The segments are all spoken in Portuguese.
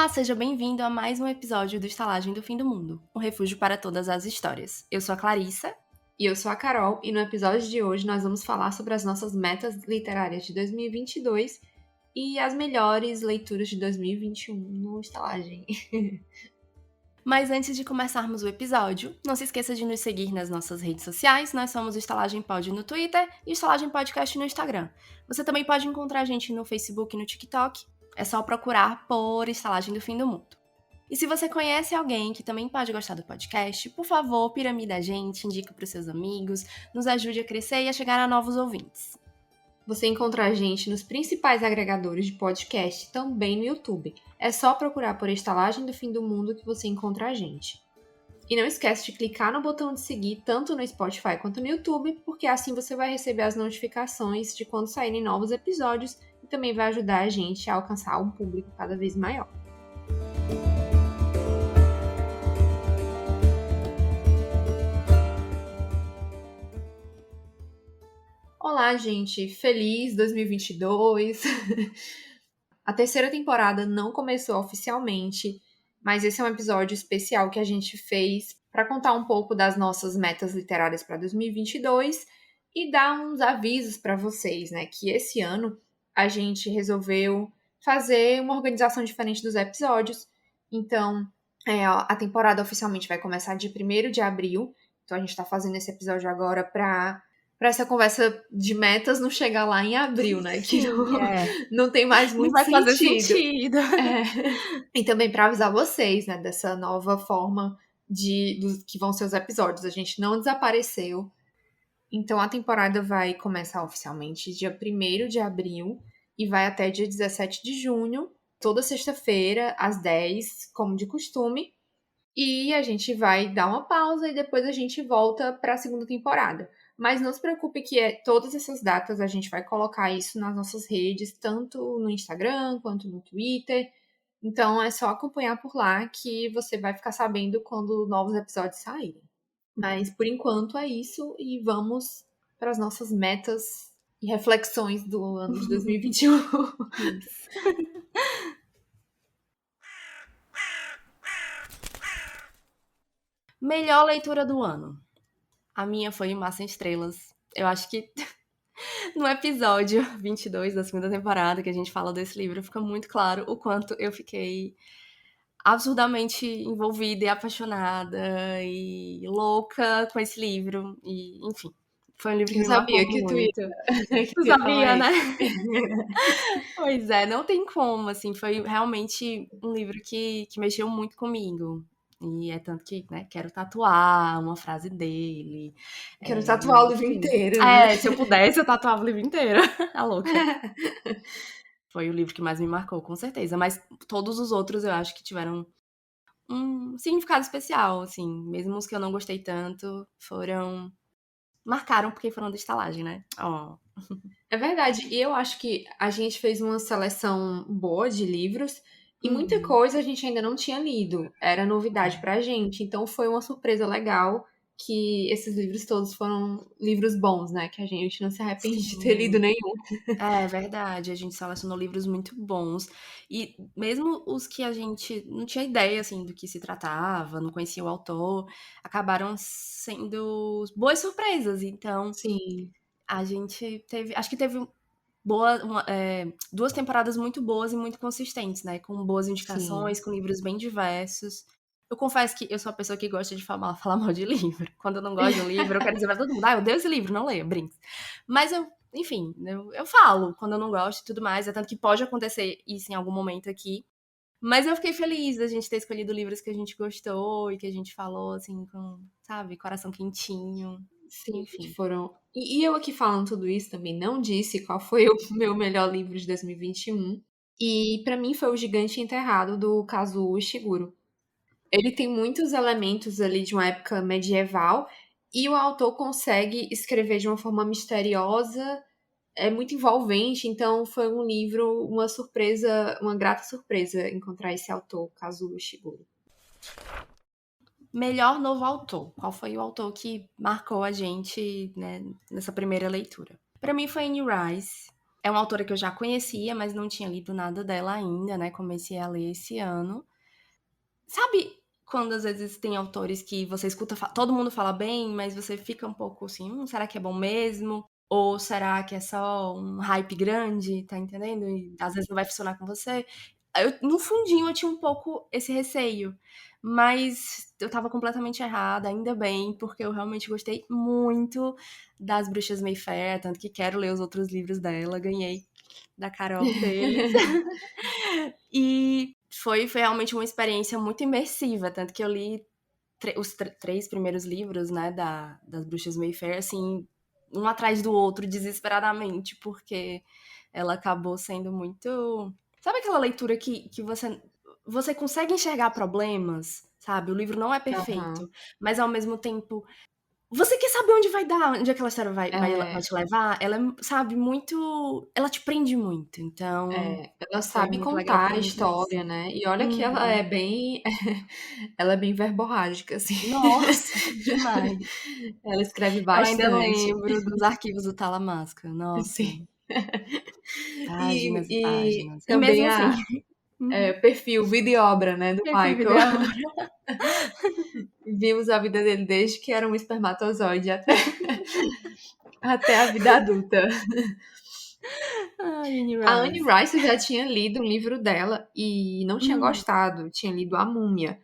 Olá, seja bem-vindo a mais um episódio do Estalagem do Fim do Mundo, um refúgio para todas as histórias. Eu sou a Clarissa. E eu sou a Carol, e no episódio de hoje nós vamos falar sobre as nossas metas literárias de 2022 e as melhores leituras de 2021 no Estalagem. Mas antes de começarmos o episódio, não se esqueça de nos seguir nas nossas redes sociais. Nós somos o Estalagem Pod no Twitter e o Estalagem Podcast no Instagram. Você também pode encontrar a gente no Facebook e no TikTok. É só procurar por Estalagem do Fim do Mundo. E se você conhece alguém que também pode gostar do podcast, por favor, piramida a gente, indica para os seus amigos, nos ajude a crescer e a chegar a novos ouvintes. Você encontra a gente nos principais agregadores de podcast, também no YouTube. É só procurar por Estalagem do Fim do Mundo que você encontra a gente. E não esquece de clicar no botão de seguir tanto no Spotify quanto no YouTube, porque assim você vai receber as notificações de quando saírem novos episódios e também vai ajudar a gente a alcançar um público cada vez maior. Olá, gente! Feliz 2022! A terceira temporada não começou oficialmente, mas esse é um episódio especial que a gente fez para contar um pouco das nossas metas literárias para 2022 e dar uns avisos para vocês, né? Que esse ano a gente resolveu fazer uma organização diferente dos episódios. Então, a temporada oficialmente vai começar dia 1º de abril. Então, a gente está fazendo esse episódio agora para essa conversa de metas não chegar lá em abril, né? Que não tem mais muito Não vai fazer sentido. E também para avisar vocês, né, dessa nova forma dos que vão ser os episódios. A gente não desapareceu. Então a temporada vai começar oficialmente dia 1º de abril e vai até dia 17 de junho, toda sexta-feira, às 10, como de costume. E a gente vai dar uma pausa e depois a gente volta para a segunda temporada. Mas não se preocupe que todas essas datas a gente vai colocar isso nas nossas redes, tanto no Instagram quanto no Twitter. Então é só acompanhar por lá que você vai ficar sabendo quando novos episódios saírem. Mas por enquanto é isso e vamos para as nossas metas e reflexões do ano de 2021. Isso. Melhor leitura do ano. A minha foi Massa em Estrelas. Eu acho que no episódio 22 da segunda temporada que a gente fala desse livro, fica muito claro o quanto eu fiquei absurdamente envolvida e apaixonada e louca com esse livro. E, enfim, foi um livro que Eu me marcou sabia que tu muito. Tu ia falar sabia, né? isso. Pois é, não tem como, assim, foi realmente um livro que mexeu muito comigo. E é tanto que, né, quero tatuar uma frase dele. Quero tatuar o livro Enfim. inteiro, né? Se eu pudesse, eu tatuava o livro inteiro. A louca. Foi o livro que mais me marcou, com certeza. Mas todos os outros eu acho que tiveram um significado especial, assim. Mesmo os que eu não gostei tanto, marcaram porque foram da estalagem, né? Oh. É verdade. E eu acho que a gente fez uma seleção boa de livros e muita coisa a gente ainda não tinha lido. Era novidade pra gente. Então foi uma surpresa legal que esses livros todos foram livros bons, né? Que a gente não se arrepende de ter lido nenhum. É verdade, a gente selecionou livros muito bons. E mesmo os que a gente não tinha ideia, assim, do que se tratava, não conhecia o autor, acabaram sendo boas surpresas. Então, Sim, a gente acho que teve duas temporadas muito boas e muito consistentes, né? Com boas sim. indicações, com livros bem diversos. Eu confesso que eu sou a pessoa que gosta de falar mal de livro. Quando eu não gosto de um livro, eu quero dizer pra todo mundo, eu odeio esse livro, não leia, brinks. Mas enfim, eu falo quando eu não gosto e tudo mais. É tanto que pode acontecer isso em algum momento aqui. Mas eu fiquei feliz da gente ter escolhido livros que a gente gostou e que a gente falou, assim, com, sabe, coração quentinho. Sim, que Enfim. foram. E eu aqui falando tudo isso também não disse qual foi o meu melhor livro de 2021. E pra mim foi O Gigante Enterrado, do Kazuo Ishiguro. Ele tem muitos elementos ali de uma época medieval e o autor consegue escrever de uma forma misteriosa, é muito envolvente, então foi um livro, uma surpresa, uma grata surpresa encontrar esse autor, Kazuo Ishiguro. Melhor novo autor. Qual foi o autor que marcou a gente, né, nessa primeira leitura? Pra mim foi Anne Rice. É uma autora que eu já conhecia, mas não tinha lido nada dela ainda, né? Comecei a ler esse ano. Sabe quando às vezes tem autores que você escuta, todo mundo fala bem, mas você fica um pouco assim, será que é bom mesmo? Ou será que é só um hype grande, tá entendendo? E às vezes não vai funcionar com você. No fundinho eu tinha um pouco esse receio, mas eu tava completamente errada, ainda bem, porque eu realmente gostei muito das Bruxas Mayfair, tanto que quero ler os outros livros dela, ganhei da Carol deles. E foi realmente uma experiência muito imersiva, tanto que eu li os 3 primeiros livros, né, das Bruxas Mayfair, assim, um atrás do outro, desesperadamente, porque ela acabou sendo muito... Sabe aquela leitura que você consegue enxergar problemas, sabe? O livro não é perfeito, Aham. mas ao mesmo tempo você quer saber onde vai dar, onde aquela história vai É, te levar? Ela é, sabe, muito. Ela te prende muito. Então, ela foi sabe muito legal contar por a muito isso. história, né? E olha que ela Uhum. é bem, ela é bem verborrágica, assim. Nossa, demais. Ela escreve Eu ainda bastante. lembro dos arquivos do Talamasca. Nossa, Sim. páginas e E páginas. E também mesmo assim, uhum. perfil, vida e obra, né, do Perfil Michael. ideal. Vimos a vida dele desde que era um espermatozoide até a vida adulta. Ai, Anne A Anne Rice. Rice eu já tinha lido um livro dela e não tinha Hum. gostado. Tinha lido A Múmia.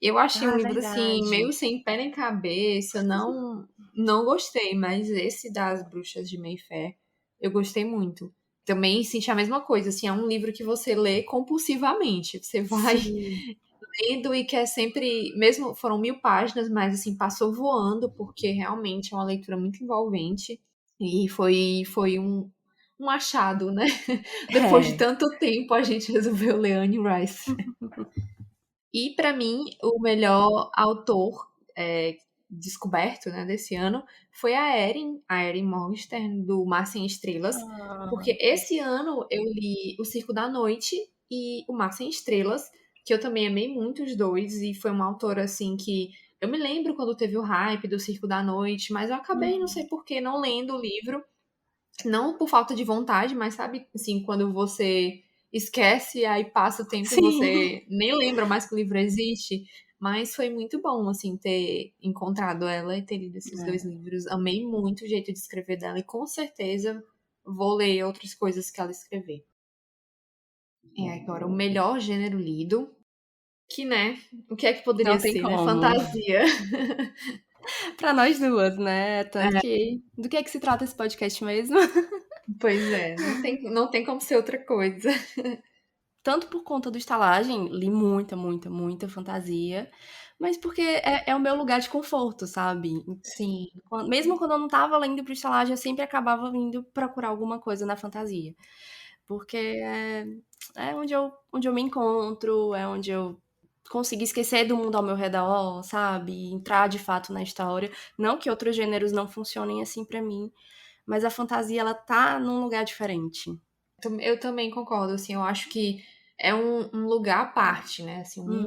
Eu achei um Ah, livro assim verdade. meio sem pé nem cabeça, não gostei, mas esse das Bruxas de Mayfair eu gostei muito. Também senti a mesma coisa, assim, é um livro que você lê compulsivamente. Você vai Sim. lendo e quer sempre, mesmo foram 1000 páginas, mas assim passou voando porque realmente é uma leitura muito envolvente e foi um achado, né? Depois de É. tanto tempo a gente resolveu ler Anne Rice. E para mim, o melhor autor descoberto, né, desse ano foi a Erin Morgenstern, do Mar Sem Estrelas, Ah, porque esse ano eu li O Circo da Noite e O Mar Sem Estrelas, que eu também amei muito os dois, e foi uma autora assim que eu me lembro quando teve o hype do Circo da Noite, mas eu acabei, não sei por que, não lendo o livro, não por falta de vontade, mas sabe, assim, quando você esquece, aí passa o tempo e sim. você nem lembra mais que o livro existe. Mas foi muito bom, assim, ter encontrado ela e ter lido esses dois É. livros. Amei muito o jeito de escrever dela e com certeza vou ler outras coisas que ela escrever. É, agora, o melhor gênero lido, que, né, o que é que Não poderia tem ser, né? como. Fantasia. Pra nós duas, né? Tanto que. Do que é que se trata esse podcast mesmo? Pois é, não tem como ser outra coisa. Tanto por conta do estalagem, li muita, muita, muita fantasia, mas porque é o meu lugar de conforto, sabe? Sim. Mesmo quando eu não tava lendo pro estalagem, eu sempre acabava vindo procurar alguma coisa na fantasia. Porque é onde eu me encontro, é onde eu consigo esquecer do mundo ao meu redor, sabe? Entrar de fato na história. Não que outros gêneros não funcionem assim pra mim, mas a fantasia, ela tá num lugar diferente. Eu também concordo, assim, eu acho que é um lugar à parte, né? Assim, Hum,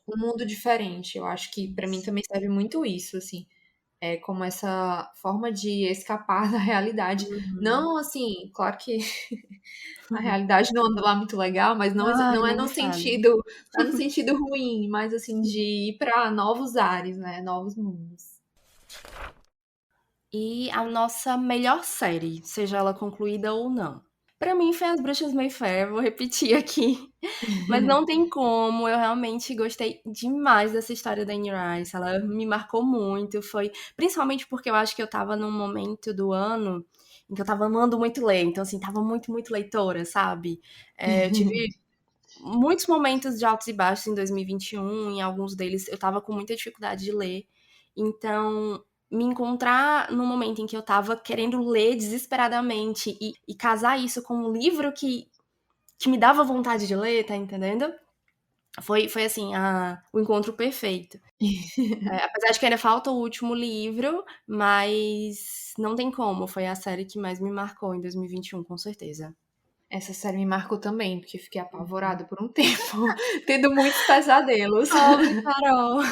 um mundo diferente. Eu acho que pra mim isso. também serve muito isso, assim, é como essa forma de escapar da realidade. Uhum. Não, assim, claro que a realidade não anda lá muito legal, mas Ai, não é nem no me fale. sentido, não é no sentido ruim, mas assim de ir pra novos ares, né? Novos mundos. E a nossa melhor série, seja ela concluída ou não. Pra mim foi As Bruxas Mayfair, vou repetir aqui. Mas não tem como, eu realmente gostei demais dessa história da Anne Rice. Ela me marcou muito, foi principalmente porque eu acho que eu tava num momento do ano em que eu tava amando muito ler, então assim, tava muito, muito leitora, sabe? Eu tive muitos momentos de altos e baixos em 2021, em alguns deles eu tava com muita dificuldade de ler. Então, me encontrar no momento em que eu tava querendo ler desesperadamente e casar isso com um livro que me dava vontade de ler, tá entendendo? Foi assim, o encontro perfeito. Apesar de que ainda falta o último livro, mas não tem como. Foi a série que mais me marcou em 2021, com certeza. Essa série me marcou também, porque fiquei apavorada por um tempo, tendo muitos pesadelos. Pobre Carol.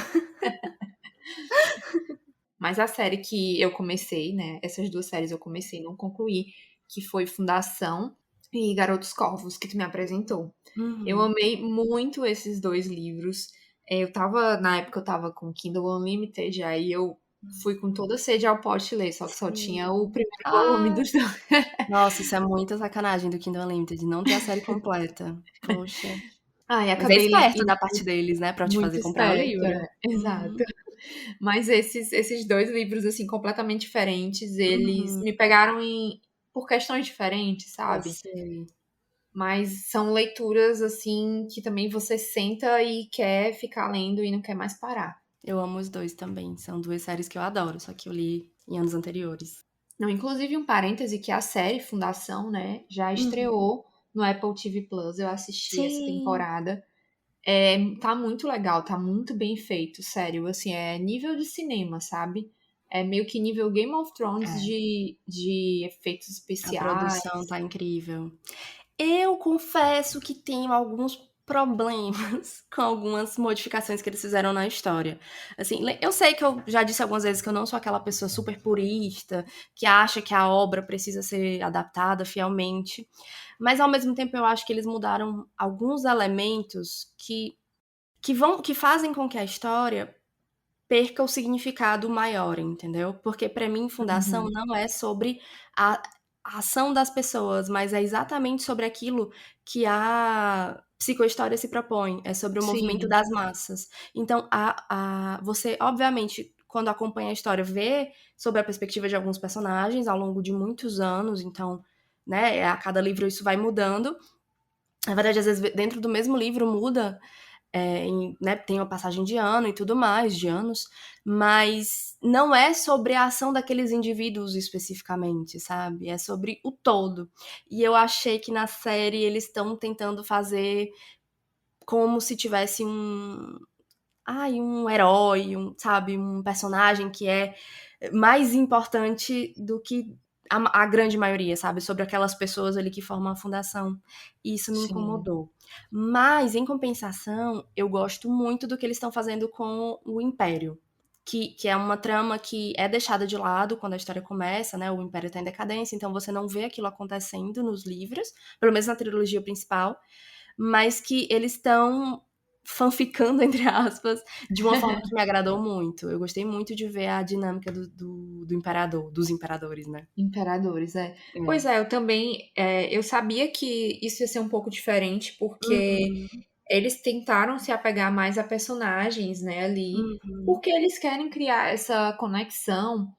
Mas a série que eu comecei, né? Essas duas séries eu comecei e não concluí. que foi Fundação, e Garotos Corvos, que tu me apresentou. Eu Uhum. amei muito esses 2 livros. Na época eu tava com Kindle Unlimited, aí eu fui com toda a sede ao pote ler, só que só tinha o Sim. primeiro volume Ah, dos 2. nossa, isso é muita sacanagem do Kindle Unlimited, não ter a série completa. Poxa. Ai, Mas é acabei esperto indo da parte deles, né, pra te muito fazer comprar o esperto, livro. exato. Uhum, Mas esses 2 livros, assim, completamente diferentes, eles uhum, me pegaram por questões diferentes, eu sabe. sei. Mas são leituras, assim, que também você senta e quer ficar lendo e não quer mais parar. Eu amo os 2 também, são 2 séries que eu adoro, só que eu li em anos anteriores. Não, inclusive um parêntese que a série Fundação, né, já Uhum. estreou no Apple TV Plus, eu assisti essa Sim. temporada. Tá muito legal, tá muito bem feito, sério, assim, é nível de cinema, sabe? É meio que nível Game of Thrones É, de efeitos a especiais. produção tá incrível. Eu confesso que tenho alguns problemas com algumas modificações que eles fizeram na história. Assim, eu sei que eu já disse algumas vezes que eu não sou aquela pessoa super purista, que acha que a obra precisa ser adaptada fielmente, mas ao mesmo tempo eu acho que eles mudaram alguns elementos que fazem com que a história perca o significado maior, entendeu? Porque pra mim Fundação Uhum. não é sobre a a ação das pessoas, mas é exatamente sobre aquilo que a psicohistória se propõe, é sobre o movimento Sim, das massas. Então você obviamente, quando acompanha a história, vê sob a perspectiva de alguns personagens ao longo de muitos anos, então, né, a cada livro isso vai mudando. Na verdade, às vezes, dentro do mesmo livro muda né, tem uma passagem de ano e tudo mais, de anos, mas não é sobre a ação daqueles indivíduos especificamente, sabe? É sobre o todo. E eu achei que na série eles estão tentando fazer como se tivesse um herói, sabe, um personagem que é mais importante do que a grande maioria, sabe, sobre aquelas pessoas ali que formam a fundação. E isso me sim. incomodou. Mas, em compensação, eu gosto muito do que eles estão fazendo com o Império. Que é uma trama que é deixada de lado quando a história começa, né? O Império tá em decadência, então você não vê aquilo acontecendo nos livros, pelo menos na trilogia principal, mas que eles estão fanficando, entre aspas, de uma forma que me agradou muito. Eu gostei muito de ver a dinâmica do imperador, dos imperadores, né? Imperadores, é. Pois É. é, eu também, eu sabia que isso ia ser um pouco diferente, porque Uhum, eles tentaram se apegar mais a personagens, né, ali, uhum. porque eles querem criar essa conexão.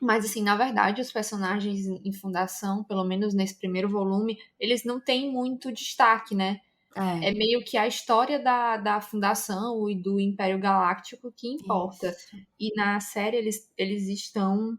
Mas, assim, na verdade, os personagens em Fundação, pelo menos nesse primeiro volume, eles não têm muito destaque, né? É, É meio que a história da Fundação e do Império Galáctico que importa. isso. E na série eles estão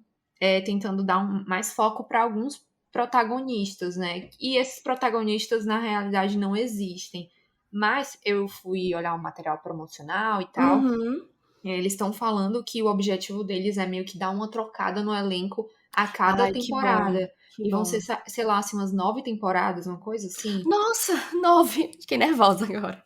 tentando dar mais foco para alguns protagonistas, né? E esses protagonistas, na realidade, não existem. Mas eu fui olhar o material promocional e tal. Uhum. Eles estão falando que o objetivo deles é meio que dar uma trocada no elenco a cada Ai, que bom, temporada. que E vão ser, bom. sei lá, assim, umas 9 temporadas, uma coisa assim. Nossa, 9. Fiquei nervosa agora.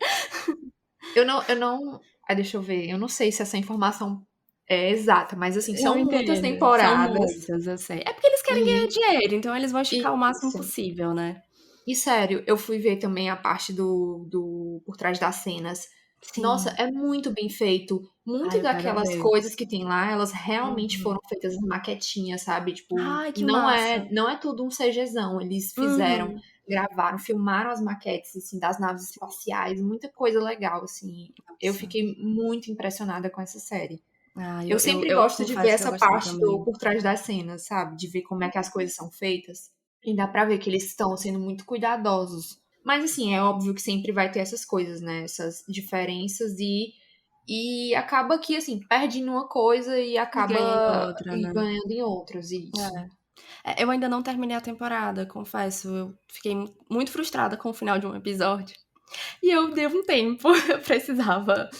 Eu não. Ah, deixa eu ver. Eu não sei se essa informação é exata, mas assim, Eu são muitas entendo. São temporadas. muitas, eu sei. É porque eles querem ganhar E, dinheiro, então eles vão esticar o máximo isso. possível, né? E sério, eu fui ver também a parte do por trás das cenas. Nossa, Sim. é muito bem feito. Ai, Muito eu quero daquelas ver. coisas que tem lá, elas realmente Uhum. foram feitas em maquetinha, sabe? Tipo, Ai, que não massa. é, não é tudo um CGzão. Eles fizeram, Uhum. gravaram, filmaram as maquetes assim das naves espaciais, muita coisa legal assim. Eu Nossa. fiquei muito impressionada com essa série. Ah, Eu eu sempre eu gosto de ver confesso que eu essa gostei parte do também. por trás das cenas, sabe? De ver como é que as coisas são feitas. E dá pra ver que eles estão sendo muito cuidadosos. Mas assim, é óbvio que sempre vai ter essas coisas, né? Essas diferenças e acaba que assim, perde em uma coisa e E ganha em acaba outra, né. ganhando em outras, isso. É. Eu ainda não terminei a temporada, confesso, eu fiquei muito frustrada com o final de um episódio, e eu dei um tempo, eu precisava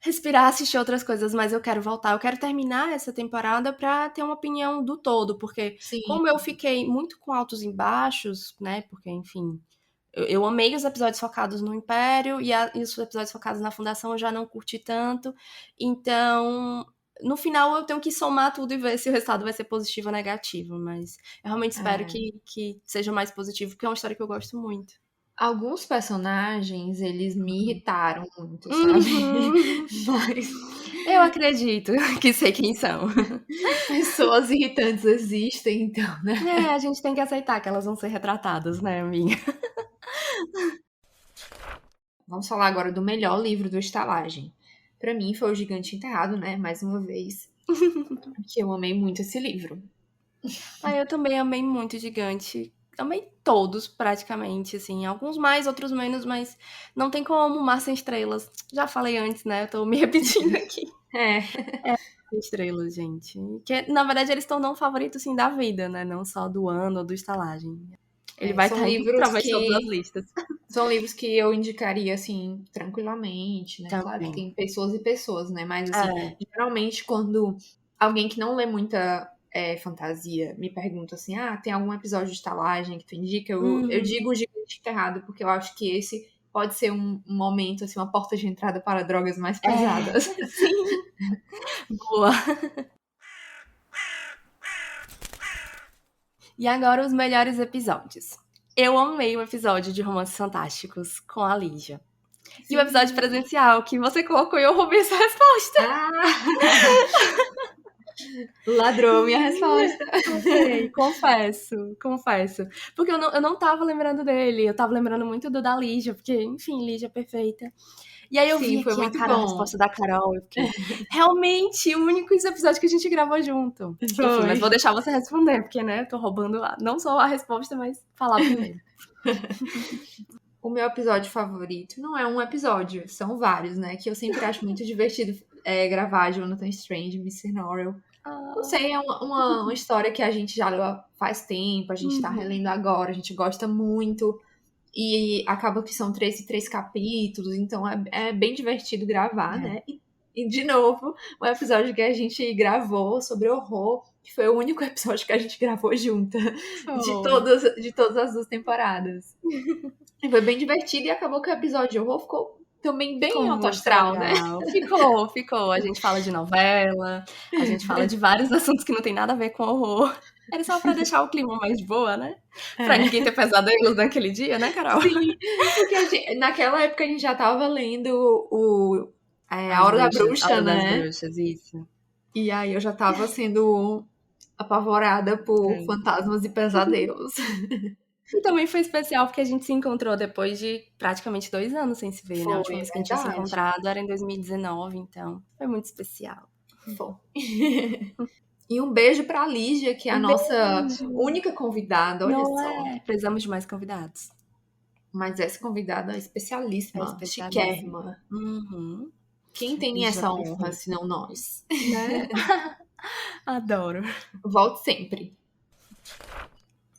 respirar, assistir outras coisas, mas eu quero voltar, eu quero terminar essa temporada pra ter uma opinião do todo, porque Sim, como eu fiquei muito com altos e baixos, né, porque enfim, eu amei os episódios focados no Império e os episódios focados na Fundação eu já não curti tanto. Então, no final eu tenho que somar tudo e ver se o resultado vai ser positivo ou negativo, mas eu realmente espero que seja mais positivo, porque é uma história que eu gosto muito. Alguns personagens, eles me irritaram muito, sabe? Uhum. Mas Eu acredito que sei quem são. pessoas irritantes existem, então, né? É, a gente tem que aceitar que elas vão ser retratadas, né, amiga? Vamos falar agora do melhor livro do Estalagem. Pra mim foi O Gigante Enterrado, né? Mais uma vez, que eu amei muito esse livro. Ah, eu também amei muito Gigante. Amei todos, praticamente, assim. Alguns mais, outros menos, mas não tem como Mar Sem Estrelas. Já falei antes, né? Eu tô me repetindo aqui. É, Sem Estrelas, gente. Que, na verdade, eles tornam um favorito, assim, da vida, né? Não só do ano ou do estalagem. Ele vai são estar em livros provavelmente todas as que listas. são livros que eu indicaria assim tranquilamente, né? Claro que Também. tem pessoas e pessoas, né? Mas assim, É. geralmente quando alguém que não lê muita fantasia me pergunta assim, ah, tem algum episódio de estalagem que tu indica? Eu Uhum. digo O Gigante Enterrado porque eu acho que esse pode ser um momento, assim, uma porta de entrada para drogas mais É. pesadas. Sim. Boa. E agora os melhores episódios. Eu amei o episódio de Romances Fantásticos com a Lígia. E o episódio Sim. presencial que você colocou e eu roubei essa resposta. Ah! Ladrou minha resposta. Roubei, confesso. Porque eu não tava lembrando dele, eu tava lembrando muito do da Lígia, porque, enfim, Lígia é perfeita. E aí eu vi Sim, foi aqui muito a bom. resposta da Carol, eu fiquei, realmente, o único episódio que a gente gravou junto. Enfim, mas vou Foi. deixar você responder, porque, né, eu tô roubando não só a resposta, mas falar primeiro. O meu episódio favorito não é um episódio, são vários, né? Que eu sempre acho muito divertido gravar Jonathan Strange, Mr. Norrell. Não Ah, sei, é uma história que a gente já leu faz tempo, a gente tá uhum. relendo agora, a gente gosta muito. E acaba que são 3 capítulos, então é bem divertido gravar, É. né? E, de novo, o episódio que a gente gravou sobre horror, que foi o único episódio que a gente gravou junta, Foi. de todas as 2 temporadas. E foi bem divertido e acabou que o episódio de horror ficou também Ficou bem alto muito astral, né? legal. Ficou. A gente fala de novela, a gente fala de vários assuntos que não tem nada a ver com horror. Era só pra deixar o clima mais de boa, né? Pra É. ninguém ter pesadelos naquele dia, né, Carol? Sim, porque naquela época a gente já tava lendo A As Hora da bruxas, a Bruxa, Hora das né? Bruxas, isso. E aí eu já tava sendo apavorada por É. fantasmas e pesadelos. E também foi especial porque a gente se encontrou depois de praticamente 2 anos sem se ver, né? A Foi, última é vez que a gente tinha se verdade. encontrado era em 2019, então foi muito especial. Foi. E um beijo pra Lígia, que é a Um nossa beijo! única convidada, olha Não só. é? Precisamos de mais convidados. Mas essa convidada é É especialíssima, especialíssimo. chiquérrima. Uhum. Quem tem Lígia essa honra, perfeita, senão nós? né? Adoro. Volte sempre.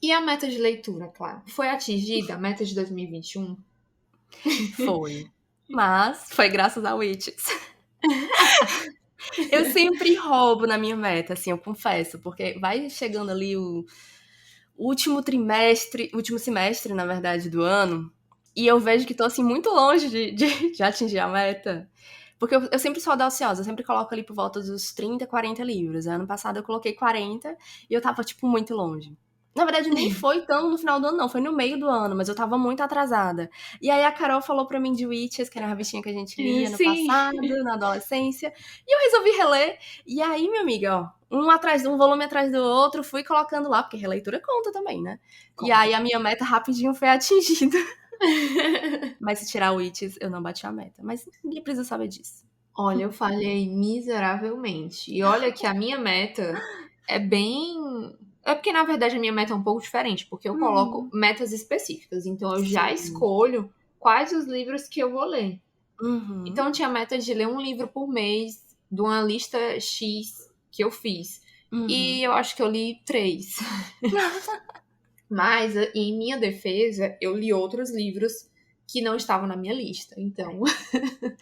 E a meta de leitura, claro. Foi atingida a meta de 2021? Foi. Mas foi graças a Witches. Eu sempre roubo na minha meta, assim, eu confesso, porque vai chegando ali o último semestre, na verdade, do ano, e eu vejo que tô, assim, muito longe de atingir a meta. Porque eu sempre sou audaciosa, eu sempre coloco ali por volta dos 30, 40 livros. Ano passado eu coloquei 40 e eu tava, tipo, muito longe. Na verdade, nem foi tão no final do ano, não. Foi no meio do ano, mas eu tava muito atrasada. E aí a Carol falou pra mim de Witches, que era a revistinha que a gente lia no Sim. passado, na adolescência. E eu resolvi reler. E aí, minha amiga, ó, um volume atrás do outro, fui colocando lá, porque releitura conta também, né? E Conta. aí a minha meta rapidinho foi atingida. Mas se tirar Witches, eu não bati a meta. Mas ninguém precisa saber disso. Olha, eu falhei miseravelmente. E olha que a minha meta é bem. É porque, na verdade, a minha meta é um pouco diferente, porque eu coloco Hum, metas específicas. Então, eu já sim. escolho quais os livros que eu vou ler. Então, Uhum. eu tinha a meta de ler um livro por mês, de uma lista X que eu fiz. E Uhum. eu acho que eu li 3. Mas, em minha defesa, eu li outros livros que não estavam na minha lista. Então, O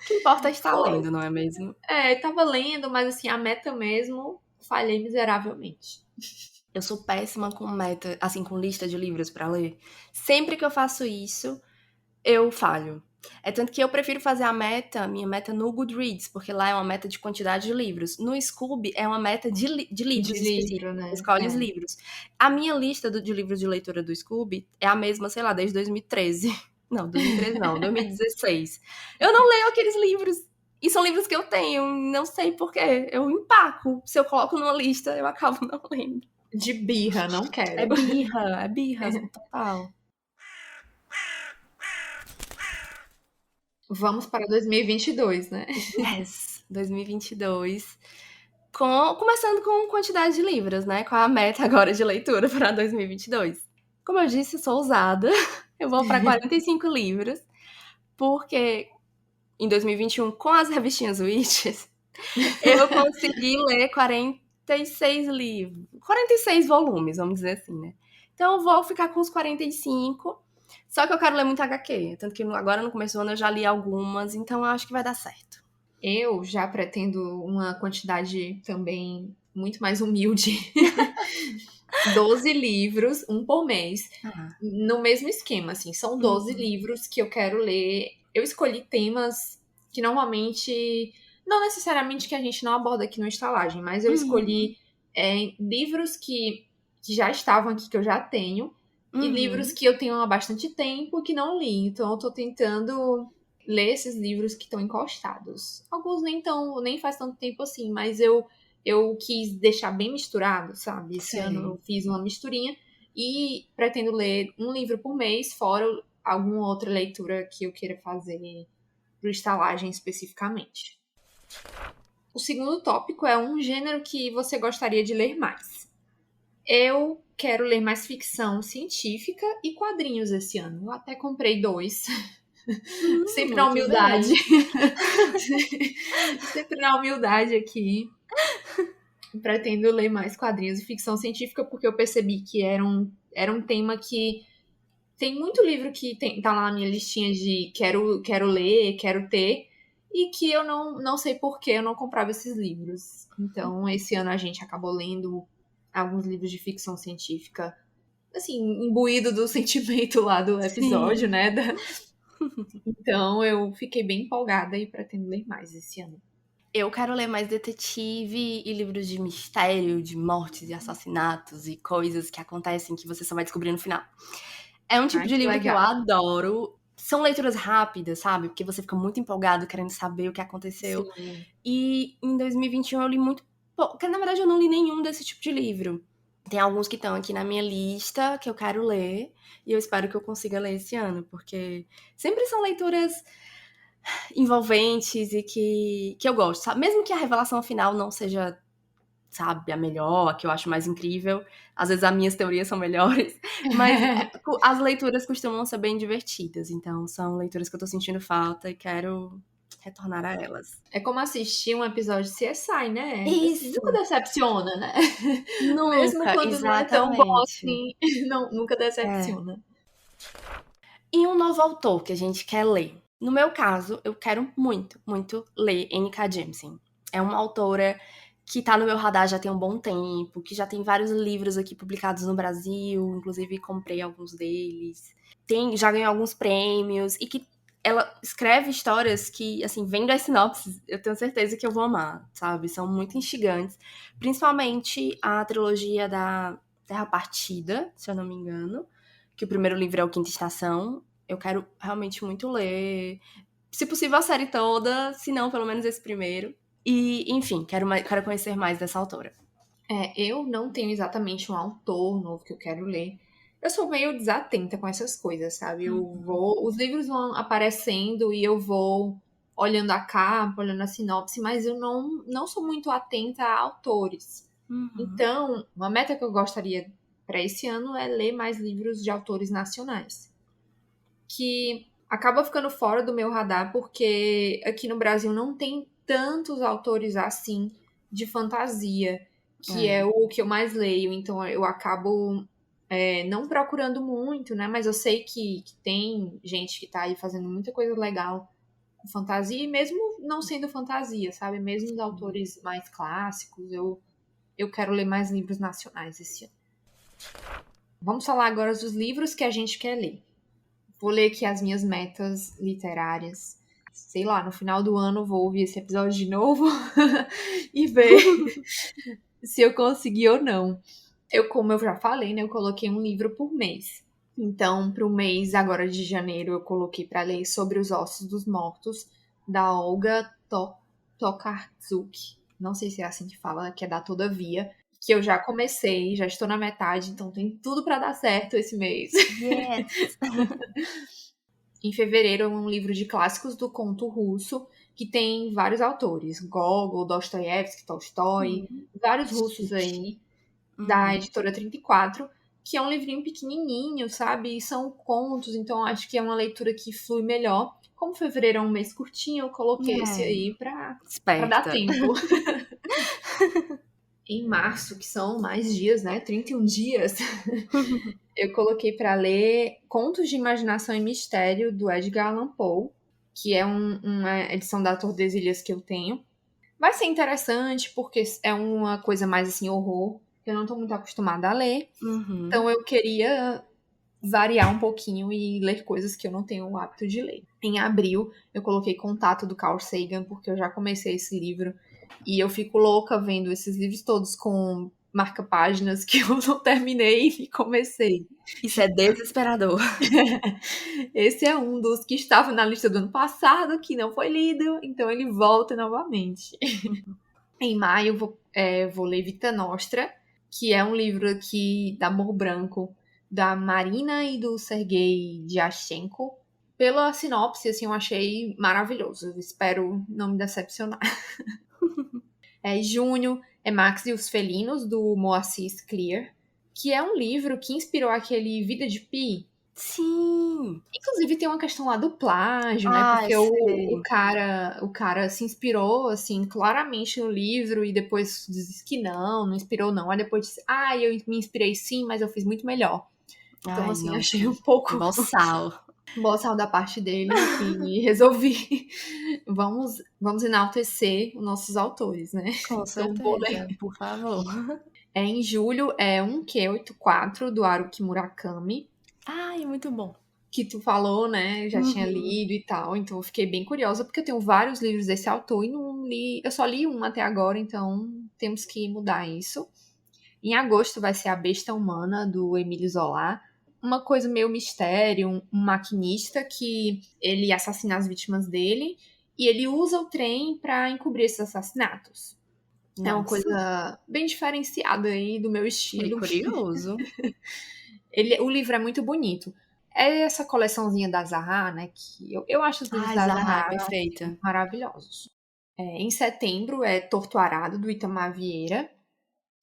que importa é estar foi. lendo, não é mesmo? Tava lendo, mas assim, a meta mesmo, falhei miseravelmente. Eu sou péssima com meta, assim, com lista de livros pra ler. Sempre que eu faço isso, eu falho. É tanto que eu prefiro fazer minha meta no Goodreads, porque lá é uma meta de quantidade de livros. No Scoob é uma meta de livros De livro, específicos. Você né? escolhe os livros. A minha lista de livros de leitura do Scoob é a mesma, sei lá, desde 2013. Não, 2013 não, 2016. Eu não leio aqueles livros. E são livros que eu tenho, não sei porquê. Eu empaco. Se eu coloco numa lista, eu acabo não lendo. De birra, não quero. É birra, total. Vamos para 2022, né? Yes, 2022. Começando com quantidade de livros, né? Qual a meta agora de leitura para 2022? Como eu disse, sou ousada. Eu vou para 45 livros, porque em 2021, com as revistinhas Witches, eu consegui ler 46 livros. 46 volumes, vamos dizer assim, né? Então eu vou ficar com os 45. Só que eu quero ler muito HQ. Tanto que agora no começo do ano eu já li algumas, então eu acho que vai dar certo. Eu já pretendo uma quantidade também muito mais humilde. 12 livros, um por mês. No mesmo esquema, assim. São 12 livros que eu quero ler. Eu escolhi temas que normalmente... Não necessariamente que a gente não aborda aqui no Estalagem, mas eu escolhi livros que já estavam aqui, que eu já tenho. E livros que eu tenho há bastante tempo que não li. Então eu tô tentando ler esses livros que estão encostados. Alguns nem faz tanto tempo assim, mas eu quis deixar bem misturado, sabe? Esse ano eu fiz uma misturinha e pretendo ler um livro por mês, fora alguma outra leitura que eu queira fazer pro Estalagem especificamente. O segundo tópico é um gênero que você gostaria de ler mais. Eu quero ler mais ficção científica e quadrinhos esse ano. Eu até comprei 2. Sempre na humildade. Sempre na humildade aqui. Pretendo ler mais quadrinhos e ficção científica porque eu percebi que era um tema que tem muito livro que tá lá na minha listinha de quero ler, quero ter, e que eu não sei por que eu não comprava esses livros. Então, esse ano a gente acabou lendo alguns livros de ficção científica, assim, imbuído do sentimento lá do episódio, né? Então, eu fiquei bem empolgada e pretendo ler mais esse ano. Eu quero ler mais detetive e livros de mistério, de mortes e assassinatos e coisas que acontecem que você só vai descobrir no final. É um tipo de livro que eu adoro. São leituras rápidas, sabe? Porque você fica muito empolgado querendo saber o que aconteceu. Sim. E em 2021 eu li muito pouco. Na verdade, eu não li nenhum desse tipo de livro. Tem alguns que estão aqui na minha lista que eu quero ler. E eu espero que eu consiga ler esse ano. Porque sempre são leituras envolventes e que eu gosto, sabe? Mesmo que a revelação final não seja, sabe, a melhor, a que eu acho mais incrível. Às vezes as minhas teorias são melhores. Mas as leituras costumam ser bem divertidas. Então, são leituras que eu tô sentindo falta e quero retornar a elas. É como assistir um episódio de CSI, né? Isso! Assim, nunca decepciona, né? Nunca, Mesmo quando exatamente. não é tão bom assim, nunca decepciona. E um novo autor que a gente quer ler. No meu caso, eu quero muito, muito ler N.K. Jemisin. É uma autora que tá no meu radar já tem um bom tempo, que já tem vários livros aqui publicados no Brasil, inclusive comprei alguns deles. Já ganhou alguns prêmios, e que ela escreve histórias que, assim, vendo as sinopses, eu tenho certeza que eu vou amar, sabe? São muito instigantes. Principalmente a trilogia da Terra Partida, se eu não me engano, que o primeiro livro é o Quinta Estação. Eu quero realmente muito ler. Se possível, a série toda, se não, pelo menos esse primeiro. E, enfim, quero conhecer mais dessa autora. Eu não tenho exatamente um autor novo que eu quero ler. Eu sou meio desatenta com essas coisas, sabe? Os livros vão aparecendo e eu vou olhando a capa, olhando a sinopse, mas eu não sou muito atenta a autores. Então, uma meta que eu gostaria para esse ano é ler mais livros de autores nacionais. Que acaba ficando fora do meu radar, porque aqui no Brasil não tem tantos autores assim de fantasia, que é o que eu mais leio. Então eu acabo não procurando muito, né? Mas eu sei que tem gente que tá aí fazendo muita coisa legal com fantasia, e mesmo não sendo fantasia, sabe? Mesmo os autores mais clássicos, eu quero ler mais livros nacionais esse ano. Vamos falar agora dos livros que a gente quer ler. Vou ler aqui as minhas metas literárias. Sei lá, no final do ano vou ouvir esse episódio de novo e ver se eu consegui ou não. Como eu já falei, né, eu coloquei um livro por mês. Então, para o mês agora de janeiro, eu coloquei para ler Sobre os Ossos dos Mortos, da Olga Tokarczuk. Não sei se é assim que fala, que é da Todavia. Que eu já comecei, já estou na metade, então tem tudo para dar certo esse mês. Yes! Em fevereiro, é um livro de clássicos do conto russo, que tem vários autores. Gogol, Dostoiévski, Tolstói, vários russos aí, da editora 34, que é um livrinho pequenininho, sabe? E são contos, então acho que é uma leitura que flui melhor. Como fevereiro é um mês curtinho, eu coloquei esse aí pra dar Esperta. tempo. Em março, que são mais dias, né? 31 dias, eu coloquei pra ler Contos de Imaginação e Mistério, do Edgar Allan Poe, que é uma edição da Tordesilhas que eu tenho. Vai ser interessante, porque é uma coisa mais assim, horror, que eu não tô muito acostumada a ler. Então eu queria variar um pouquinho e ler coisas que eu não tenho o hábito de ler. Em abril, eu coloquei Contato, do Carl Sagan, porque eu já comecei esse livro. E eu fico louca vendo esses livros todos com marca-páginas que eu não terminei e comecei. Isso é desesperador. Esse é um dos que estava na lista do ano passado, que não foi lido, então ele volta novamente. Em maio, vou ler Vita Nostra, que é um livro aqui da Amor Branco, da Marina e do Sergei Dyachenko. Pela sinopse, assim, eu achei maravilhoso. Eu espero não me decepcionar. Junho é Max e os Felinos, do Moacir Clear, que é um livro que inspirou aquele Vida de Pi. Sim! Inclusive tem uma questão lá do plágio, né? Porque o cara se inspirou, assim, claramente no livro e depois disse que não inspirou não. Aí depois disse, eu me inspirei sim, mas eu fiz muito melhor. Então, assim, nossa. achei um pouco Boçal. boçal da parte dele e resolvi, vamos enaltecer os nossos autores, né? Com Então, vou ler. certeza, por favor. Em julho, é um Q84, do Haruki Murakami, Ai, muito bom. que tu falou, né? Eu já tinha lido e tal, então eu fiquei bem curiosa, porque eu tenho vários livros desse autor e não li, eu só li um até agora, então temos que mudar isso. Em agosto vai ser A Besta Humana, do Emílio Zola. Uma coisa meio mistério, um maquinista que ele assassina as vítimas dele e ele usa o trem para encobrir esses assassinatos. É uma coisa bem diferenciada aí do meu estilo. Fiquei curioso. O livro é muito bonito. É essa coleçãozinha da Zahar, né? Que eu acho os livros da Zahar, Zahar perfeita. maravilhosos. Em setembro é Torto Arado, do Itamar Vieira,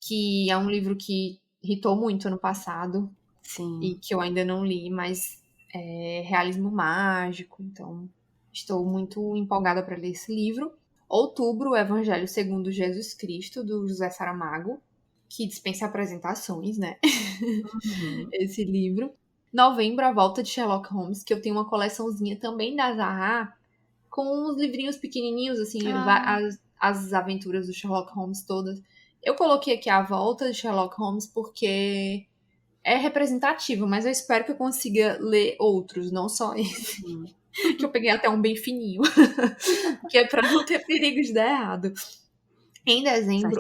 que é um livro que irritou muito ano passado. Sim. E que eu ainda não li, mas é realismo mágico, então estou muito empolgada para ler esse livro. Outubro, o Evangelho segundo Jesus Cristo, do José Saramago, que dispensa apresentações, né? Esse livro. Novembro, A Volta de Sherlock Holmes, que eu tenho uma coleçãozinha também da Zahar, com uns livrinhos pequenininhos, assim, as aventuras do Sherlock Holmes todas. Eu coloquei aqui A Volta de Sherlock Holmes porque é representativo, mas eu espero que eu consiga ler outros, não só esse. Que eu peguei até um bem fininho. Que é pra não ter perigo de dar errado. Em dezembro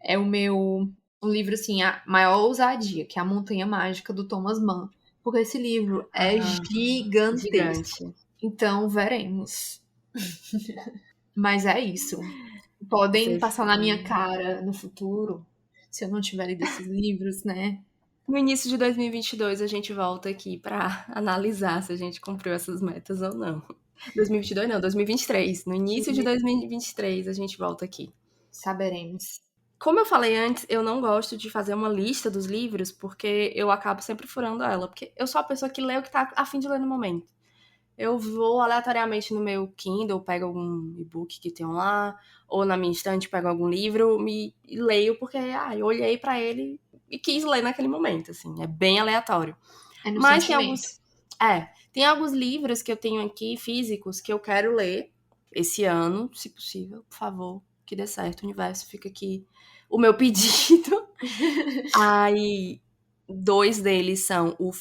é o meu livro, assim, a maior ousadia, que é A Montanha Mágica, do Thomas Mann. Porque esse livro é gigantesco. Gigante. Então, veremos. Mas é isso. Podem passar na minha cara no futuro, se eu não tiver lido esses livros, né? No início de 2022, a gente volta aqui pra analisar se a gente cumpriu essas metas ou não. 2022 não, 2023. No início de 2023, a gente volta aqui. Saberemos. Como eu falei antes, eu não gosto de fazer uma lista dos livros, porque eu acabo sempre furando ela. Porque eu sou a pessoa que lê o que tá a fim de ler no momento. Eu vou aleatoriamente no meu Kindle, pego algum e-book que tem lá, ou na minha estante pego algum livro e leio, porque eu olhei pra ele e quis ler naquele momento, assim. É bem aleatório. É no Mas sentimento. tem alguns livros que eu tenho aqui, físicos, que eu quero ler esse ano, se possível, por favor, que dê certo, o universo, fica aqui o meu pedido. Aí, 2 deles são o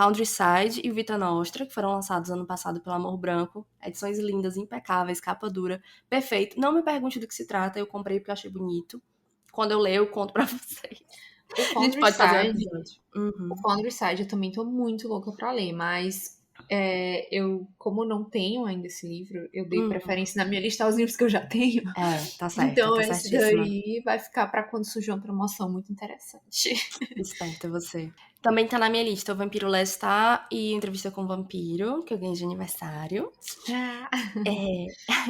Foundryside e Vita Nostra, que foram lançados ano passado pelo Amor Branco. Edições lindas, impecáveis, capa dura, perfeito. Não me pergunte do que se trata, eu comprei porque eu achei bonito. Quando eu ler, eu conto pra vocês. O A gente pode fazer um Foundryside, episódio. Uhum. o Foundryside eu também tô muito louca pra ler, mas eu, como não tenho ainda esse livro, eu dei preferência na minha lista aos livros que eu já tenho. Tá certo, Então tá esse certíssima. daí vai ficar pra quando surgir uma promoção muito interessante. Esperta você. Também tá na minha lista o Vampiro Lestat e Entrevista com o Vampiro, que eu ganhei de aniversário.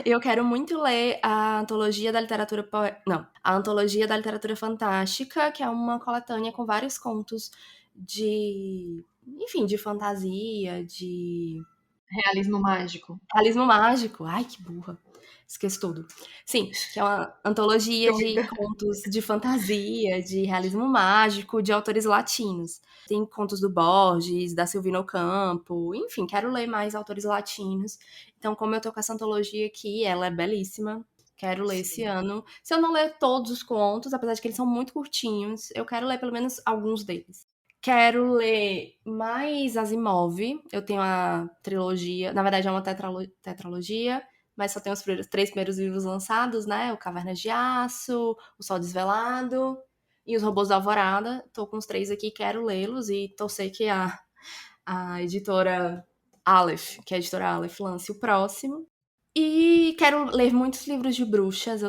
Eu quero muito ler a Antologia da Literatura a Antologia da Literatura Fantástica, que é uma coletânea com vários contos enfim, de fantasia, de Realismo mágico. realismo mágico. Ai, que burra. Esqueço tudo. Sim, que é uma antologia de Doida. contos de fantasia, de realismo mágico, de autores latinos. Tem contos do Borges, da Silvina Ocampo, enfim, quero ler mais autores latinos. Então, como eu tô com essa antologia aqui, ela é belíssima. Quero ler esse ano. Se eu não ler todos os contos, apesar de que eles são muito curtinhos, eu quero ler pelo menos alguns deles. Quero ler mais Asimov. Eu tenho a trilogia, na verdade é uma tetralogia, mas só tem os 3 primeiros livros lançados, né? O Cavernas de Aço, O Sol Desvelado e Os Robôs da Alvorada. Tô com os 3 aqui, quero lê-los e torcer que a editora Aleph, que é a editora Aleph, lance o próximo. E quero ler muitos livros de bruxas.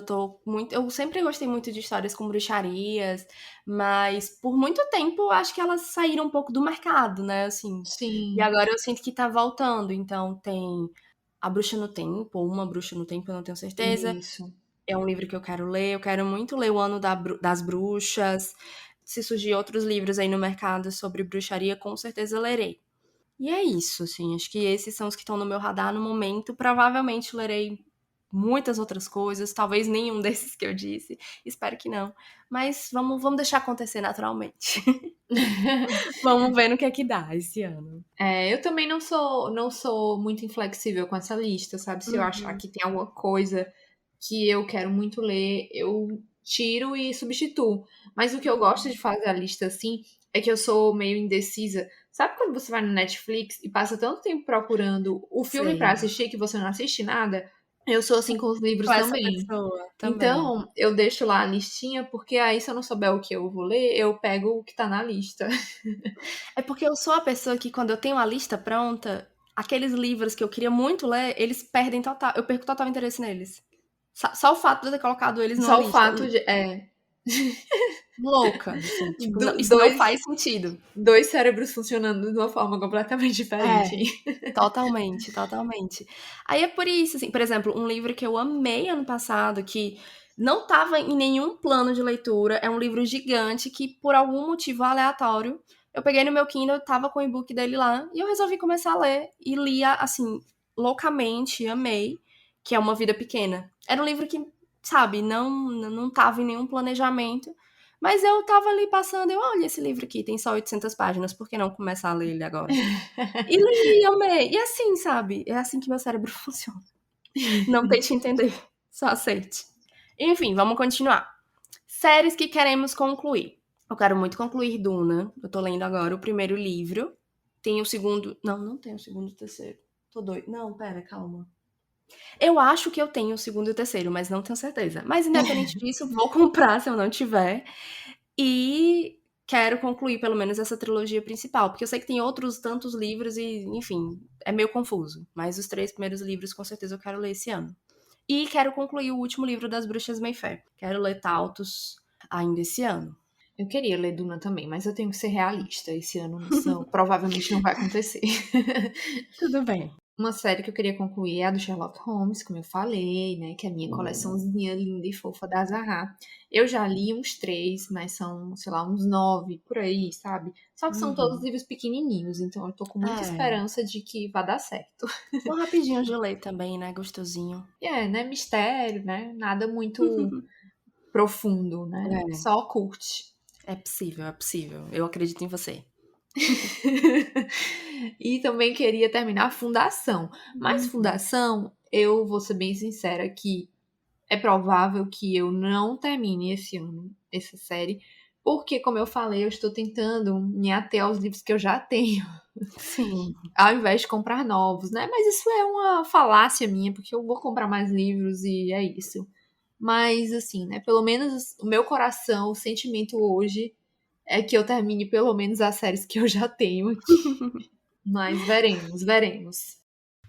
Eu sempre gostei muito de histórias com bruxarias, mas por muito tempo acho que elas saíram um pouco do mercado, né? Assim. E Sim, agora eu sinto que tá voltando. Então tem A Bruxa no Tempo, ou Uma Bruxa no Tempo, eu não tenho certeza. isso. É um livro que eu quero ler. Eu quero muito ler O Ano das Bruxas. Se surgir outros livros aí no mercado sobre bruxaria, com certeza eu lerei. E é isso, assim, acho que esses são os que estão no meu radar no momento. Provavelmente lerei muitas outras coisas, talvez nenhum desses que eu disse, espero que não. Mas vamos deixar acontecer naturalmente. Vamos ver no que dá esse ano. Eu também não sou muito inflexível com essa lista, sabe? Se eu achar Uhum. que tem alguma coisa que eu quero muito ler, eu tiro e substituo. Mas o que eu gosto de fazer a lista assim é que eu sou meio indecisa. Sabe quando você vai no Netflix e passa tanto tempo procurando o filme pra Sei. assistir que você não assiste nada? Eu sou assim com os livros Com essa também. pessoa também. Então, eu deixo lá a listinha, porque aí se eu não souber o que eu vou ler, eu pego o que tá na lista. É porque eu sou a pessoa que, quando eu tenho a lista pronta, aqueles livros que eu queria muito ler, eles perdem total. Eu perco total interesse neles. Só o fato de eu ter colocado eles numa Só o lista. fato de. Louca, assim, tipo, isso não Dois, faz sentido. dois cérebros funcionando de uma forma completamente É, diferente. totalmente, totalmente. Aí é por isso, assim, por exemplo, um livro que eu amei ano passado, que não estava em nenhum plano de leitura, é um livro gigante que, por algum motivo aleatório, eu peguei no meu Kindle, tava com o e-book dele lá, e eu resolvi começar a ler, e lia, assim, loucamente, amei, que é Uma Vida Pequena. Era um livro que, sabe, não tava em nenhum planejamento, mas eu tava ali passando, olha esse livro aqui, tem só 800 páginas, por que não começar a ler ele agora? E li, amei. E assim, sabe? É assim que meu cérebro funciona. Não tente entender, só aceite. Enfim, vamos continuar. Séries que queremos concluir. Eu quero muito concluir Duna. Eu tô lendo agora o primeiro livro. Tem o segundo. Não tem o segundo e o terceiro. Tô doido. Não, pera, calma. Eu acho que eu tenho o segundo e o terceiro, mas não tenho certeza. Mas independente disso, vou comprar se eu não tiver. E quero concluir pelo menos essa trilogia principal, porque eu sei que tem outros tantos livros e, enfim, é meio confuso. Mas os 3 primeiros livros com certeza eu quero ler esse ano. E quero concluir o último livro das Bruxas Mayfair. Quero ler Tautos ainda esse ano. Eu queria ler Duna também, mas eu tenho que ser realista. Esse ano provavelmente não vai acontecer. Tudo bem. Uma série que eu queria concluir é a do Sherlock Holmes, como eu falei, né? Que é a minha coleçãozinha linda e fofa da Zahra. Eu já li uns 3, mas são, sei lá, uns 9 por aí, sabe? Só que são todos Uhum. livros pequenininhos, então eu tô com muita É. esperança de que vá dar certo. São rapidinhos de ler também, né? Gostosinho. E né? Mistério, né? Nada muito profundo, né? É, Só curte. é possível, é possível. Eu acredito em você. E também queria terminar Fundação. Mas Uhum. Fundação, eu vou ser bem sincera que é provável que eu não termine esse ano essa série, porque, como eu falei, eu estou tentando me ater aos livros que eu já tenho. Sim. ao invés de comprar novos, né? Mas isso é uma falácia minha, porque eu vou comprar mais livros e é isso. Mas, assim, né? Pelo menos o meu coração, o sentimento hoje é que eu termine pelo menos as séries que eu já tenho aqui. Mas veremos, veremos.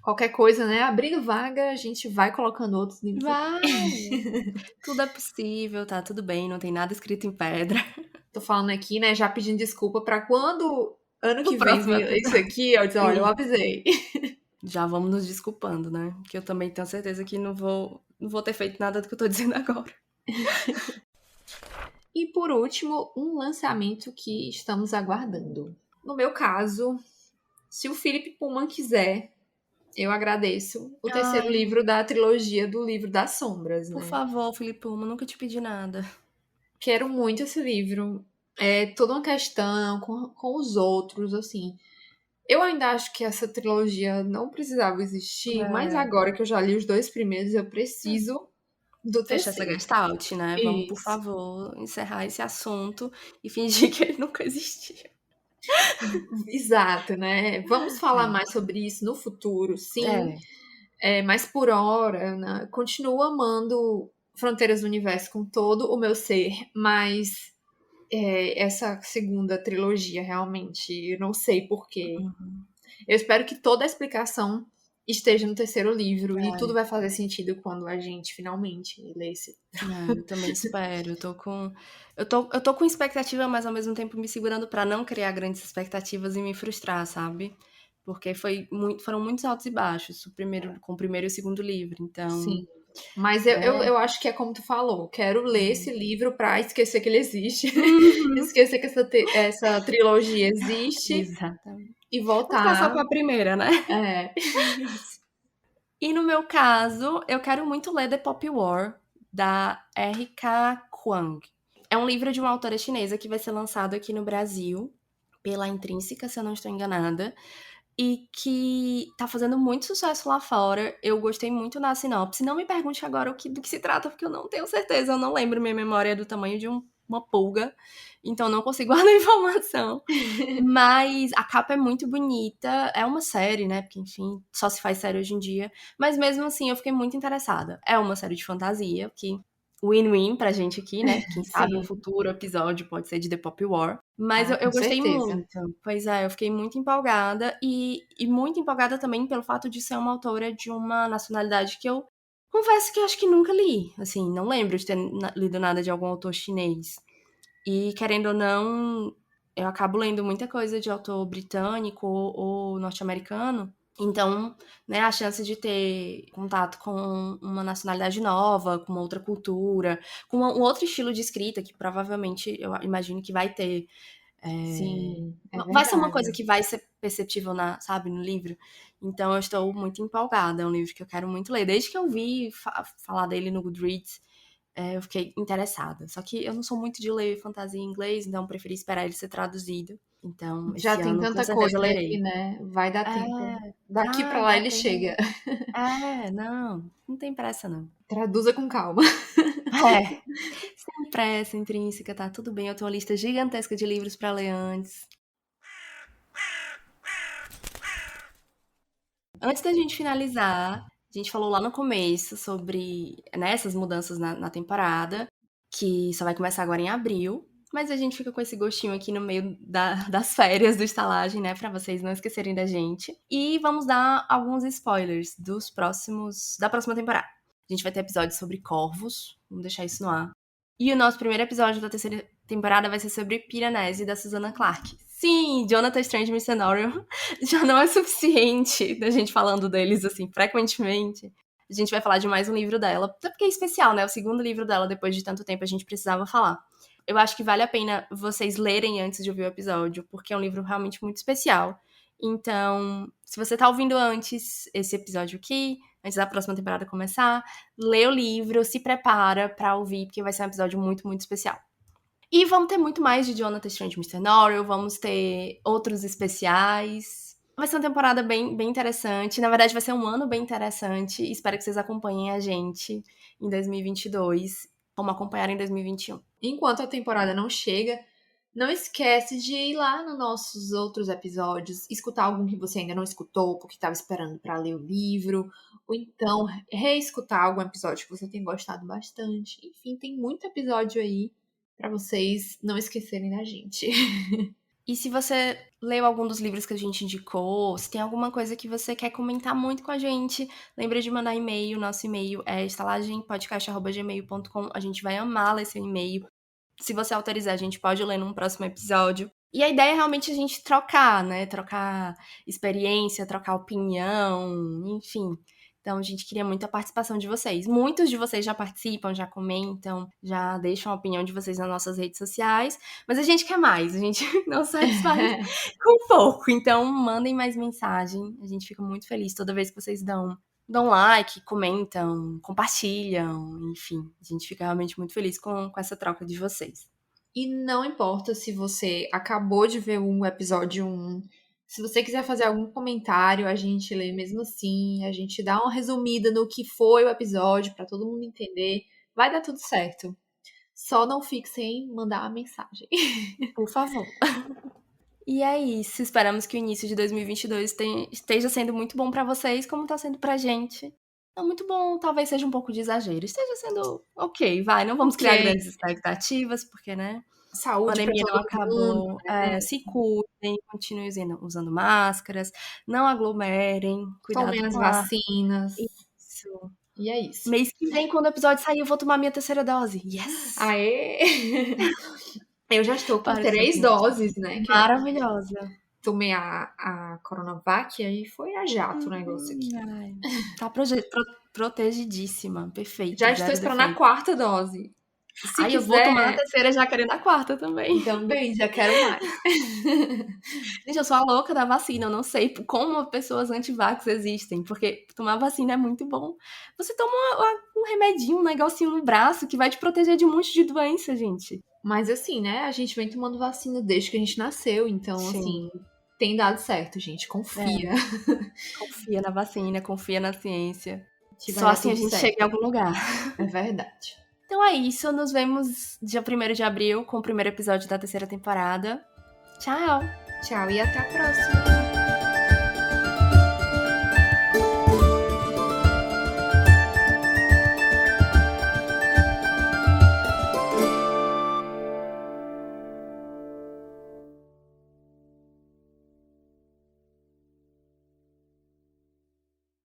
Qualquer coisa, né? Abrindo vaga, a gente vai colocando outros livros aqui. Vai! Tudo é possível, tá tudo bem, não tem nada escrito em pedra. Tô falando aqui, né? Já pedindo desculpa pra quando ano O que vem próximo vir isso episódio. aqui, eu disse, olha, eu avisei. Já vamos nos desculpando, né? Que eu também tenho certeza que não vou ter feito nada do que eu tô dizendo agora. E por último, um lançamento que estamos aguardando. No meu caso, se o Philip Pullman quiser, eu agradeço o terceiro Ai, livro da trilogia do Livro das Sombras, por né? favor, Felipe Uma, nunca te pedi nada. Quero muito esse livro. É toda uma questão com os outros, assim. Eu ainda acho que essa trilogia não precisava existir, mas É, agora que eu já li os dois primeiros, eu preciso do fechar essa terceiro. gestalt, né? Vamos, por Isso. favor, encerrar esse assunto e fingir que ele nunca existiu. Exato, né? Vamos falar mais sobre isso no futuro, sim. É, Mas por hora, né, continuo amando Fronteiras do Universo com todo o meu ser, mas essa segunda trilogia realmente, eu não sei porquê. Eu espero que toda a explicação esteja no terceiro livro e tudo vai fazer sentido quando a gente finalmente lê esse. eu também espero. Eu tô com expectativa, mas ao mesmo tempo me segurando pra não criar grandes expectativas e me frustrar, sabe? Porque foram muitos altos e baixos, com o primeiro e o segundo livro. Então, Sim. Mas eu acho que é como tu falou, quero ler esse livro pra esquecer que ele existe, Uhum. esquecer que essa trilogia existe Exatamente. e Vou ficar só voltar. com a primeira, né? É, E no meu caso, eu quero muito ler The Pop War, da R.K. Kwang. É um livro de uma autora chinesa que vai ser lançado aqui no Brasil, pela Intrínseca, se eu não estou enganada, e que tá fazendo muito sucesso lá fora. Eu gostei muito da sinopse. Não me pergunte agora do que se trata, porque eu não tenho certeza, eu não lembro. Minha memória é do tamanho de uma pulga, então não consigo guardar informação. Mas a capa é muito bonita. É uma série, né? Porque, enfim, só se faz série hoje em dia. Mas mesmo assim, eu fiquei muito interessada. É uma série de fantasia, que win-win pra gente aqui, né? Quem sabe um sim. futuro episódio pode ser de The Pop War. Mas Ah, eu com gostei certeza. muito. Pois é, eu fiquei muito empolgada. E muito empolgada também pelo fato de ser uma autora de uma nacionalidade que eu confesso que eu acho que nunca li. Assim, não lembro de ter lido nada de algum autor chinês. E querendo ou não, eu acabo lendo muita coisa de autor britânico ou norte-americano. Então, né, a chance de ter contato com uma nacionalidade nova, com uma outra cultura, com um outro estilo de escrita, que provavelmente eu imagino que vai ter. Sim, é Vai ser uma verdade. coisa que vai ser perceptível, sabe, no livro. Então, eu estou muito empolgada. É um livro que eu quero muito ler. Desde que eu vi falar dele no Goodreads, eu fiquei interessada. Só que eu não sou muito de ler fantasia em inglês, então preferi esperar ele ser traduzido. Então, Já esse tem ano com tanta certeza coisa lerei. aí, né? Vai dar tempo. É, Daqui pra lá dá ele chega. tempo. Não tem pressa não. Traduza com calma. É, sem pressa, intrínseca, tá tudo bem. Eu tenho uma lista gigantesca de livros pra ler antes. Antes da gente finalizar, a gente falou lá no começo sobre, né, essas mudanças na temporada, que só vai começar agora em abril. Mas a gente fica com esse gostinho aqui no meio das férias do estalagem, né? Pra vocês não esquecerem da gente. E vamos dar alguns spoilers da próxima temporada. A gente vai ter episódios sobre corvos, vamos deixar isso no ar. E o nosso primeiro episódio da terceira temporada vai ser sobre Piranesi, da Susanna Clark. Sim, Jonathan Strange Mercenary já não é suficiente da gente falando deles, assim, frequentemente. A gente vai falar de mais um livro dela, até porque é especial, né? O segundo livro dela, depois de tanto tempo, a gente precisava falar. Eu acho que vale a pena vocês lerem antes de ouvir o episódio, porque é um livro realmente muito especial. Então, se você tá ouvindo antes esse episódio aqui, antes da próxima temporada começar, lê o livro, se prepara pra ouvir, porque vai ser um episódio muito, muito especial. E vamos ter muito mais de Jonathan Strange Mr. Norrell, vamos ter outros especiais. Vai ser uma temporada bem, bem interessante. Na verdade, vai ser um ano bem interessante. Espero que vocês acompanhem a gente em 2022, como acompanharam em 2021. Enquanto a temporada não chega, Não esquece de ir lá nos nossos outros episódios, escutar algum que você ainda não escutou, porque estava esperando para ler o livro, ou então reescutar algum episódio que você tem gostado bastante. Enfim, tem muito episódio aí para vocês não esquecerem da gente. E se você leu algum dos livros que a gente indicou, se tem alguma coisa que você quer comentar muito com a gente, lembra de mandar e-mail. Nosso e-mail é estalagempodcast@gmail.com. A gente vai amar ler seu e-mail. Se você autorizar, a gente pode ler num próximo episódio. E a ideia é realmente a gente trocar, né? Trocar experiência, trocar opinião, enfim. Então, a gente queria muito a participação de vocês. Muitos de vocês já participam, já comentam, já deixam a opinião de vocês nas nossas redes sociais. Mas a gente quer mais, a gente não satisfaz com pouco. Então, mandem mais mensagem. A gente fica muito feliz toda vez que vocês dão like, comentam, compartilham, enfim. A gente fica realmente muito feliz com essa troca de vocês. E não importa se você acabou de ver um episódio 1, se você quiser fazer algum comentário, a gente lê mesmo assim, a gente dá uma resumida no que foi o episódio para todo mundo entender. Vai dar tudo certo. Só não fique sem mandar uma mensagem. Por favor. E é isso. Esperamos que o início de 2022 esteja sendo muito bom pra vocês, como tá sendo pra gente. Não muito bom, talvez seja um pouco de exagero. Esteja sendo ok, vai. Não vamos criar grandes expectativas, porque, né? A Saúde para pandemia não todo acabou. mundo, né? Se cuidem, continuem usando máscaras, não aglomerem, cuidado Tomem as com ar. vacinas. Isso. E é isso. Mês que vem, quando o episódio sair, eu vou tomar minha terceira dose. Yes! Aê! Eu já estou com Para 3 doses, né? Que eu maravilhosa. tomei a Coronavac e aí foi a jato o negócio aqui. Ai, tá protegidíssima, perfeito. Já estou esperando a 4ª dose. Se Ai, quiser... eu vou tomar a terceira já querendo a quarta também. Também, já quero mais. Gente, eu sou a louca da vacina, eu não sei como pessoas anti-vax existem, porque tomar vacina é muito bom. Você toma um remedinho, um negocinho no braço que vai te proteger de um monte de doença, gente. Mas assim, né, a gente vem tomando vacina desde que a gente nasceu, então Sim. assim, tem dado certo, gente, confia. Confia na vacina, confia na ciência. Que vai Só dar assim a tudo gente certo. chega em algum lugar. É verdade. Então é isso, nos vemos dia 1º de abril com o primeiro episódio da terceira temporada. Tchau! Tchau e até a próxima.